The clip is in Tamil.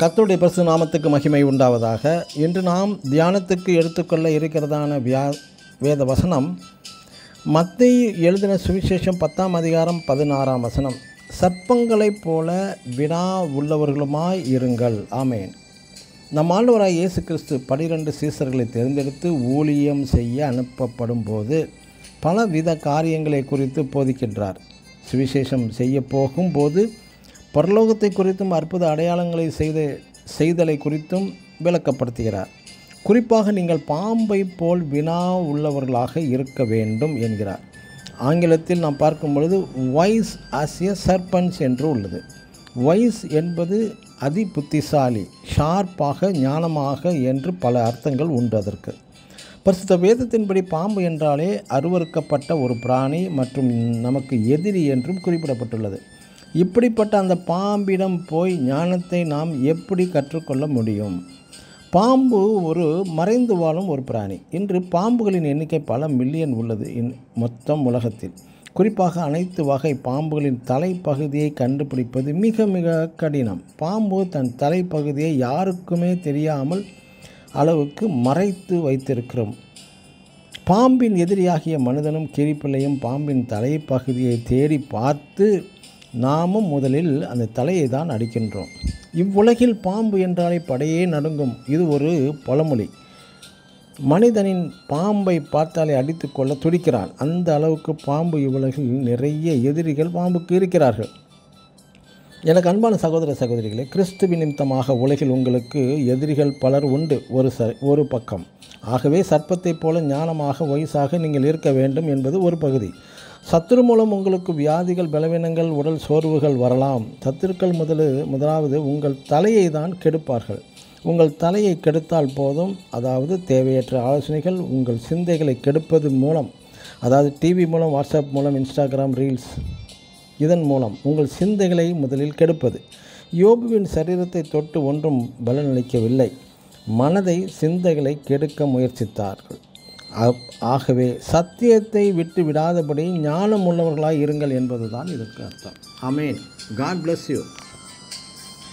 கர்த்தருடைய பரிசுத்த நாமத்துக்கு மகிமை உண்டாவதாக. இன்று நாம் தியானத்துக்கு எடுத்துக்கொள்ள இருக்கிறதான வேத வசனம் மத்தேயு எழுதின சுவிசேஷம் 10ஆம் அதிகாரம் 16ஆம் வசனம். சர்ப்பங்களைப் போல வினா உள்ளவர்களுமாய் இருங்கள். ஆமேன். நம் ஆண்டவராய் இயேசு கிறிஸ்து 12 சீசர்களை தேர்ந்தெடுத்து ஊழியம் செய்ய அனுப்பப்படும் போது பலவித காரியங்களை குறித்து போதிக்கின்றார். சுவிசேஷம் செய்ய போகும்போது பரலோகத்தை குறித்தும் அற்புத அடையாளங்களை செய்தலை குறித்தும் விளக்கப்படுத்துகிறார். குறிப்பாக நீங்கள் பாம்பை போல் வினா உள்ளவர்களாக இருக்க வேண்டும் என்கிறார். ஆங்கிலத்தில் நாம் பார்க்கும் பொழுது வைஸ் ஆஸ் எ சர்பன்ஸ் என்று உள்ளது. வைஸ் என்பது அதி புத்திசாலி, ஷார்ப்பாக, ஞானமாக என்று பல அர்த்தங்கள் உண்டு. அதற்கு பரிசுத்த வேதத்தின்படி பாம்பு என்றாலே அருவருக்கப்பட்ட ஒரு பிராணி மற்றும் நமக்கு எதிரி என்றும் குறிப்பிடப்பட்டுள்ளது. இப்படிப்பட்ட அந்த பாம்பிடம் போய் ஞானத்தை நாம் எப்படி கற்றுக்கொள்ள முடியும்? பாம்பு ஒரு மறைந்து வாழும் ஒரு பிராணி. இன்று பாம்புகளின் எண்ணிக்கை பல மில்லியன் உள்ளது மொத்தம் உலகத்தில். குறிப்பாக அனைத்து வகை பாம்புகளின் தலைப்பகுதியை கண்டுபிடிப்பது மிக மிக கடினம். பாம்பு தன் தலைப்பகுதியை யாருக்குமே தெரியாமல் அளவுக்கு மறைத்து வைத்திருக்கிறோம். பாம்பின் எதிரியாகிய மனிதனும் கீரிப்பிள்ளையும் பாம்பின் தலைப்பகுதியை தேடி பார்த்து நாமும் முதலில் அந்த தலையை தான் அடிக்கின்றோம். இவ்வுலகில் பாம்பு என்றாலே படையே நடுங்கும். இது ஒரு பழமொழி. மனிதனின் பாம்பை பார்த்தாலே அடித்து கொள்ள துடிக்கிறான். அந்த அளவுக்கு பாம்பு இவ்வுலகில் நிறைய எதிரிகள் பாம்புக்கு இருக்கிறார்கள். எனக்கு அன்பான சகோதர சகோதரிகளே, கிறிஸ்துவின் நிமித்தமாக உலகில் உங்களுக்கு எதிரிகள் பலர் உண்டு ஒரு பக்கம். ஆகவே சர்ப்பத்தைப் போல ஞானமாக வயசாக நீங்கள் இருக்க வேண்டும் என்பது ஒரு பகுதி. சத்துரு மூலம் உங்களுக்கு வியாதிகள், பலவீனங்கள், உடல் சோர்வுகள் வரலாம். சத்துருக்கள் முதலாவது உங்கள் தலையை தான் கெடுப்பார்கள். உங்கள் தலையை கெடுத்தால் போதும். அதாவது தேவையற்ற ஆலோசனைகள், உங்கள் சிந்தைகளை கெடுப்பது மூலம், அதாவது டிவி மூலம், வாட்ஸ்அப் மூலம், இன்ஸ்டாகிராம் ரீல்ஸ், இதன் மூலம் உங்கள் சிந்தைகளை முதலில் கெடுப்பது. யோபுவின் சரீரத்தை தொட்டு ஒன்றும் பலனளிக்கவில்லை. மனதை, சிந்தைகளை கெடுக்க முயற்சித்தார்கள். ஆகவே சத்தியத்தை விட்டு விடாதபடி ஞானம் உள்ளவர்களாய் இருங்கள் என்பதுதான் இதற்கு அர்த்தம். ஆமேன். God bless you.